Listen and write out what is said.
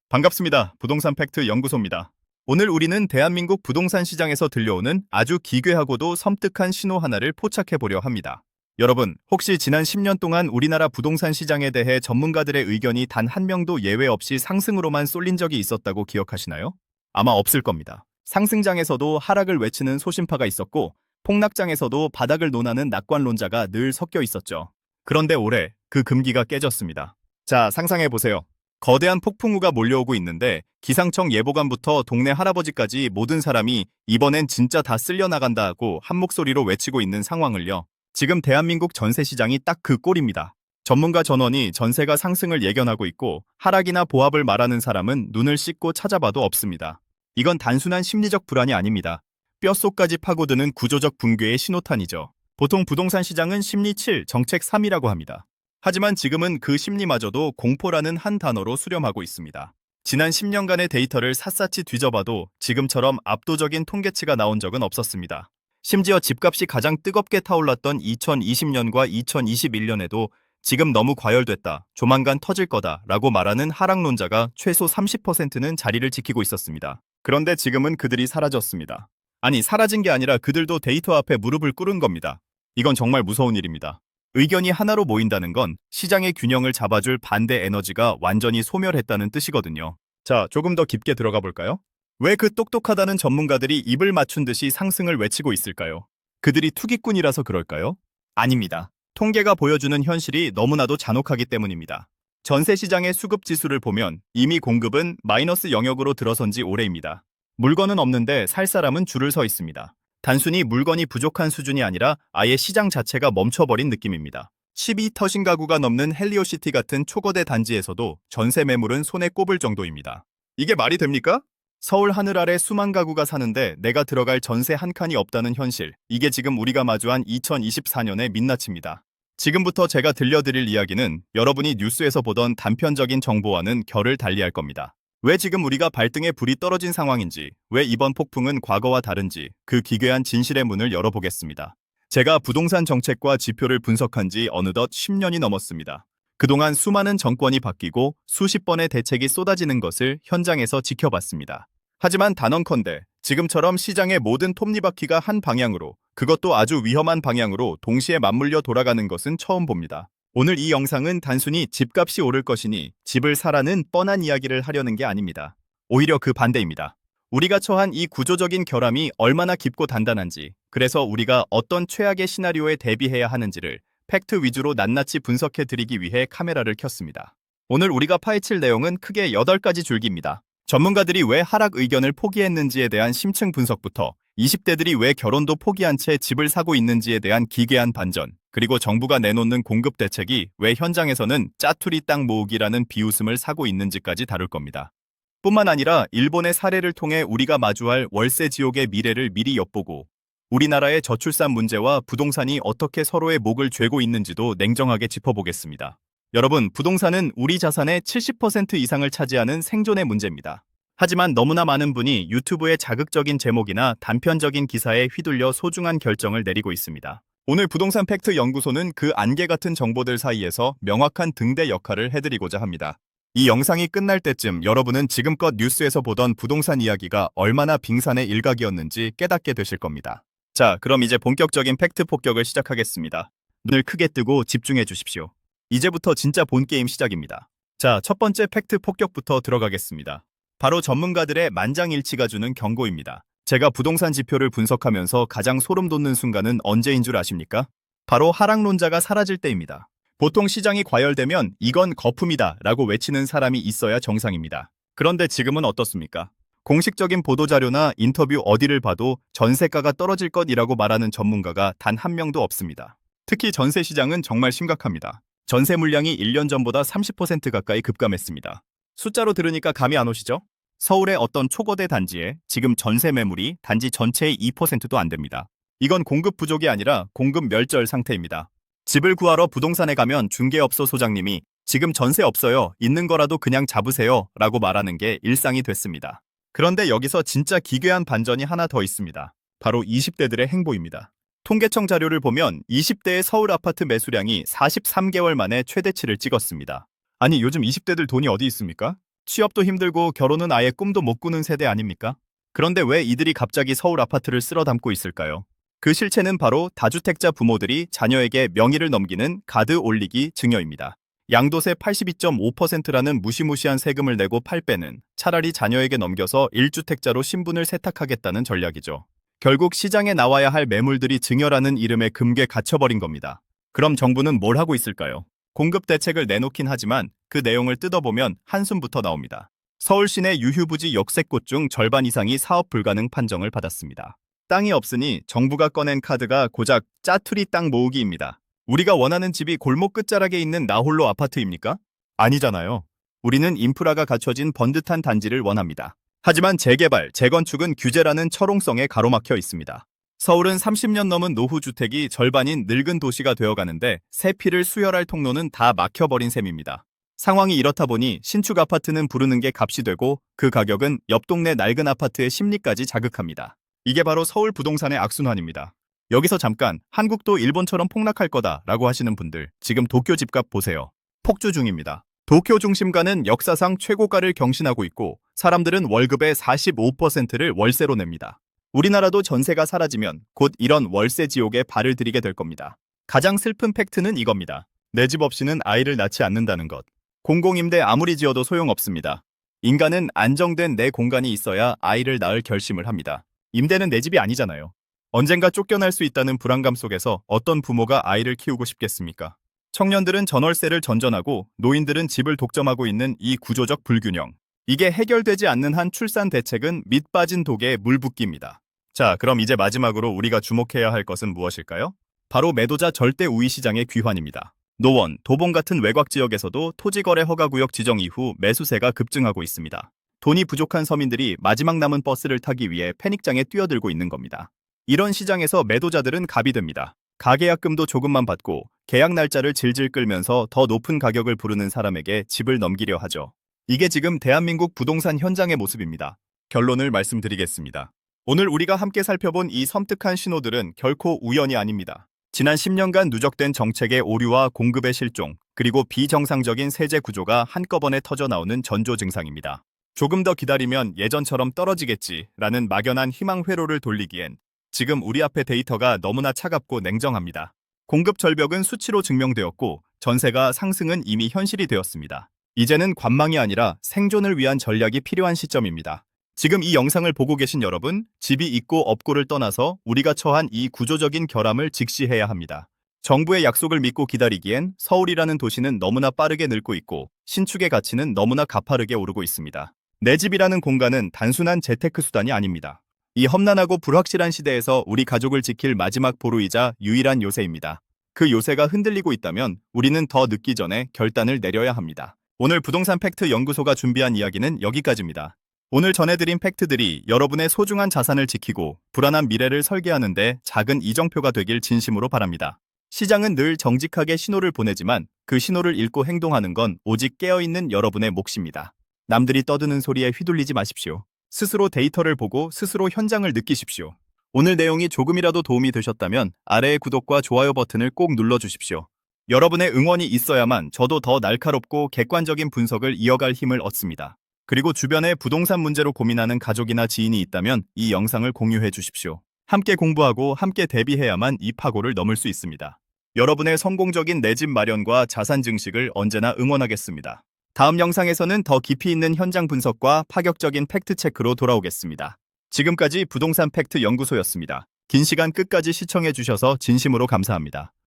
반갑습니다. 부동산 팩트 연구소입니다. 오늘 우리는 대한민국 부동산 시장에서 들려오는 아주 기괴하고도 섬뜩한 신호 하나를 포착해 보려 합니다. 여러분, 혹시 지난 10년 동안 우리나라 부동산 시장에 대해 전문가들의 의견이 단 한 명도 예외 없이 상승으로만 쏠린 적이 있었다고 기억하시나요? 아마 없을 겁니다. 상승장에서도 하락을 외치는 소신파가 있었고, 폭락장에서도 바닥을 논하는 낙관론자가 늘 섞여 있었죠. 그런데 올해 그 금기가 깨졌습니다. 자, 상상해 보세요. 거대한 폭풍우가 몰려오고 있는데 기상청 예보관부터 동네 할아버지까지 모든 사람이 이번엔 진짜 다 쓸려나간다 하고 한 목소리로 외치고 있는 상황을요. 지금 대한민국 전세 시장이 딱 그 꼴입니다. 전문가 전원이 전세가 상승을 예견하고 있고 하락이나 보합을 말하는 사람은 눈을 씻고 찾아봐도 없습니다. 이건 단순한 심리적 불안이 아닙니다. 뼛속까지 파고드는 구조적 붕괴의 신호탄이죠. 보통 부동산 시장은 심리 7, 정책 3이라고 합니다. 하지만 지금은 그 심리마저도 공포라는 한 단어로 수렴하고 있습니다. 지난 10년간의 데이터를 샅샅이 뒤져봐도 지금처럼 압도적인 통계치가 나온 적은 없었습니다. 심지어 집값이 가장 뜨겁게 타올랐던 2020년과 2021년에도 지금 너무 과열됐다, 조만간 터질 거다 라고 말하는 하락론자가 최소 30%는 자리를 지키고 있었습니다. 그런데 지금은 그들이 사라졌습니다. 아니, 사라진 게 아니라 그들도 데이터 앞에 무릎을 꿇은 겁니다. 이건 정말 무서운 일입니다. 의견이 하나로 모인다는 건 시장의 균형을 잡아줄 반대 에너지가 완전히 소멸했다는 뜻이거든요. 자, 조금 더 깊게 들어가 볼까요? 왜 그 똑똑하다는 전문가들이 입을 맞춘 듯이 상승을 외치고 있을까요? 그들이 투기꾼이라서 그럴까요? 아닙니다. 통계가 보여주는 현실이 너무나도 잔혹하기 때문입니다. 전세 시장의 수급 지수를 보면 이미 공급은 마이너스 영역으로 들어선 지 오래입니다. 물건은 없는데 살 사람은 줄을 서 있습니다. 단순히 물건이 부족한 수준이 아니라 아예 시장 자체가 멈춰버린 느낌입니다. 12터신 가구가 넘는 헬리오시티 같은 초거대 단지에서도 전세 매물은 손에 꼽을 정도입니다. 이게 말이 됩니까? 서울 하늘 아래 수만 가구가 사는데 내가 들어갈 전세 한 칸이 없다는 현실. 이게 지금 우리가 마주한 2024년의 민낯입니다. 지금부터 제가 들려드릴 이야기는 여러분이 뉴스에서 보던 단편적인 정보와는 결을 달리할 겁니다. 왜 지금 우리가 발등에 불이 떨어진 상황인지, 왜 이번 폭풍은 과거와 다른지 그 기괴한 진실의 문을 열어보겠습니다. 제가 부동산 정책과 지표를 분석한 지 어느덧 10년이 넘었습니다. 그동안 수많은 정권이 바뀌고 수십 번의 대책이 쏟아지는 것을 현장에서 지켜봤습니다. 하지만 단언컨대 지금처럼 시장의 모든 톱니바퀴가 한 방향으로, 그것도 아주 위험한 방향으로 동시에 맞물려 돌아가는 것은 처음 봅니다. 오늘 이 영상은 단순히 집값이 오를 것이니 집을 사라는 뻔한 이야기를 하려는 게 아닙니다. 오히려 그 반대입니다. 우리가 처한 이 구조적인 결함이 얼마나 깊고 단단한지, 그래서 우리가 어떤 최악의 시나리오에 대비해야 하는지를 팩트 위주로 낱낱이 분석해 드리기 위해 카메라를 켰습니다. 오늘 우리가 파헤칠 내용은 크게 8가지 줄기입니다. 전문가들이 왜 하락 의견을 포기했는지에 대한 심층 분석부터 20대들이 왜 결혼도 포기한 채 집을 사고 있는지에 대한 기괴한 반전, 그리고 정부가 내놓는 공급 대책이 왜 현장에서는 짜투리 땅 모으기라는 비웃음을 사고 있는지까지 다룰 겁니다. 뿐만 아니라 일본의 사례를 통해 우리가 마주할 월세 지옥의 미래를 미리 엿보고 우리나라의 저출산 문제와 부동산이 어떻게 서로의 목을 죄고 있는지도 냉정하게 짚어보겠습니다. 여러분, 부동산은 우리 자산의 70% 이상을 차지하는 생존의 문제입니다. 하지만 너무나 많은 분이 유튜브의 자극적인 제목이나 단편적인 기사에 휘둘려 소중한 결정을 내리고 있습니다. 오늘 부동산 팩트 연구소는 그 안개 같은 정보들 사이에서 명확한 등대 역할을 해드리고자 합니다. 이 영상이 끝날 때쯤 여러분은 지금껏 뉴스에서 보던 부동산 이야기가 얼마나 빙산의 일각이었는지 깨닫게 되실 겁니다. 자, 그럼 이제 본격적인 팩트 폭격을 시작하겠습니다. 눈을 크게 뜨고 집중해 주십시오. 이제부터 진짜 본게임 시작입니다. 자, 첫 번째 팩트 폭격부터 들어가겠습니다. 바로 전문가들의 만장일치가 주는 경고입니다. 제가 부동산 지표를 분석하면서 가장 소름 돋는 순간은 언제인 줄 아십니까? 바로 하락론자가 사라질 때입니다. 보통 시장이 과열되면 이건 거품이다 라고 외치는 사람이 있어야 정상입니다. 그런데 지금은 어떻습니까? 공식적인 보도자료나 인터뷰 어디를 봐도 전세가가 떨어질 것이라고 말하는 전문가가 단 한 명도 없습니다. 특히 전세 시장은 정말 심각합니다. 전세 물량이 1년 전보다 30% 가까이 급감했습니다. 숫자로 들으니까 감이 안 오시죠? 서울의 어떤 초거대 단지에 지금 전세 매물이 단지 전체의 2%도 안 됩니다. 이건 공급 부족이 아니라 공급 멸절 상태입니다. 집을 구하러 부동산에 가면 중개업소 소장님이 지금 전세 없어요, 있는 거라도 그냥 잡으세요 라고 말하는 게 일상이 됐습니다. 그런데 여기서 진짜 기괴한 반전이 하나 더 있습니다. 바로 20대들의 행보입니다. 통계청 자료를 보면 20대의 서울 아파트 매수량이 43개월 만에 최대치를 찍었습니다. 아니, 요즘 20대들 돈이 어디 있습니까? 취업도 힘들고 결혼은 아예 꿈도 못 꾸는 세대 아닙니까? 그런데 왜 이들이 갑자기 서울 아파트를 쓸어 담고 있을까요? 그 실체는 바로 다주택자 부모들이 자녀에게 명의를 넘기는 가드 올리기 증여입니다. 양도세 82.5%라는 무시무시한 세금을 내고 팔 빼는 차라리 자녀에게 넘겨서 1주택자로 신분을 세탁하겠다는 전략이죠. 결국 시장에 나와야 할 매물들이 증여라는 이름에 금괴 갇혀버린 겁니다. 그럼 정부는 뭘 하고 있을까요? 공급 대책을 내놓긴 하지만 그 내용을 뜯어보면 한숨부터 나옵니다. 서울 시내 유휴부지 역세권 중 절반 이상이 사업 불가능 판정을 받았습니다. 땅이 없으니 정부가 꺼낸 카드가 고작 짜투리 땅 모으기입니다. 우리가 원하는 집이 골목 끝자락에 있는 나홀로 아파트입니까? 아니잖아요. 우리는 인프라가 갖춰진 번듯한 단지를 원합니다. 하지만 재개발, 재건축은 규제라는 철옹성에 가로막혀 있습니다. 서울은 30년 넘은 노후주택이 절반인 늙은 도시가 되어가는데 새 피를 수혈할 통로는 다 막혀버린 셈입니다. 상황이 이렇다 보니 신축 아파트는 부르는 게 값이 되고 그 가격은 옆 동네 낡은 아파트의 심리까지 자극합니다. 이게 바로 서울 부동산의 악순환입니다. 여기서 잠깐 한국도 일본처럼 폭락할 거다라고 하시는 분들 지금 도쿄 집값 보세요. 폭주 중입니다. 도쿄 중심가는 역사상 최고가를 경신하고 있고 사람들은 월급의 45%를 월세로 냅니다. 우리나라도 전세가 사라지면 곧 이런 월세 지옥에 발을 들이게 될 겁니다. 가장 슬픈 팩트는 이겁니다. 내 집 없이는 아이를 낳지 않는다는 것. 공공임대 아무리 지어도 소용없습니다. 인간은 안정된 내 공간이 있어야 아이를 낳을 결심을 합니다. 임대는 내 집이 아니잖아요. 언젠가 쫓겨날 수 있다는 불안감 속에서 어떤 부모가 아이를 키우고 싶겠습니까? 청년들은 전월세를 전전하고 노인들은 집을 독점하고 있는 이 구조적 불균형. 이게 해결되지 않는 한 출산 대책은 밑 빠진 독에 물 붓기입니다. 자, 그럼 이제 마지막으로 우리가 주목해야 할 것은 무엇일까요? 바로 매도자 절대 우위 시장의 귀환입니다. 노원, 도봉 같은 외곽 지역에서도 토지거래 허가구역 지정 이후 매수세가 급증하고 있습니다. 돈이 부족한 서민들이 마지막 남은 버스를 타기 위해 패닉장에 뛰어들고 있는 겁니다. 이런 시장에서 매도자들은 갑이 됩니다. 가계약금도 조금만 받고 계약 날짜를 질질 끌면서 더 높은 가격을 부르는 사람에게 집을 넘기려 하죠. 이게 지금 대한민국 부동산 현장의 모습입니다. 결론을 말씀드리겠습니다. 오늘 우리가 함께 살펴본 이 섬뜩한 신호들은 결코 우연이 아닙니다. 지난 10년간 누적된 정책의 오류와 공급의 실종, 그리고 비정상적인 세제 구조가 한꺼번에 터져나오는 전조 증상입니다. 조금 더 기다리면 예전처럼 떨어지겠지라는 막연한 희망 회로를 돌리기엔 지금 우리 앞의 데이터가 너무나 차갑고 냉정합니다. 공급 절벽은 수치로 증명되었고 전세가 상승은 이미 현실이 되었습니다. 이제는 관망이 아니라 생존을 위한 전략이 필요한 시점입니다. 지금 이 영상을 보고 계신 여러분, 집이 있고 없고를 떠나서 우리가 처한 이 구조적인 결함을 직시해야 합니다. 정부의 약속을 믿고 기다리기엔 서울이라는 도시는 너무나 빠르게 늙고 있고 신축의 가치는 너무나 가파르게 오르고 있습니다. 내 집이라는 공간은 단순한 재테크 수단이 아닙니다. 이 험난하고 불확실한 시대에서 우리 가족을 지킬 마지막 보루이자 유일한 요새입니다. 그 요새가 흔들리고 있다면 우리는 더 늦기 전에 결단을 내려야 합니다. 오늘 부동산 팩트 연구소가 준비한 이야기는 여기까지입니다. 오늘 전해드린 팩트들이 여러분의 소중한 자산을 지키고 불안한 미래를 설계하는데 작은 이정표가 되길 진심으로 바랍니다. 시장은 늘 정직하게 신호를 보내지만 그 신호를 읽고 행동하는 건 오직 깨어있는 여러분의 몫입니다. 남들이 떠드는 소리에 휘둘리지 마십시오. 스스로 데이터를 보고 스스로 현장을 느끼십시오. 오늘 내용이 조금이라도 도움이 되셨다면 아래의 구독과 좋아요 버튼을 꼭 눌러주십시오. 여러분의 응원이 있어야만 저도 더 날카롭고 객관적인 분석을 이어갈 힘을 얻습니다. 그리고 주변에 부동산 문제로 고민하는 가족이나 지인이 있다면 이 영상을 공유해 주십시오. 함께 공부하고 함께 대비해야만 이 파고를 넘을 수 있습니다. 여러분의 성공적인 내 집 마련과 자산 증식을 언제나 응원하겠습니다. 다음 영상에서는 더 깊이 있는 현장 분석과 파격적인 팩트체크로 돌아오겠습니다. 지금까지 부동산 팩트 연구소였습니다. 긴 시간 끝까지 시청해 주셔서 진심으로 감사합니다.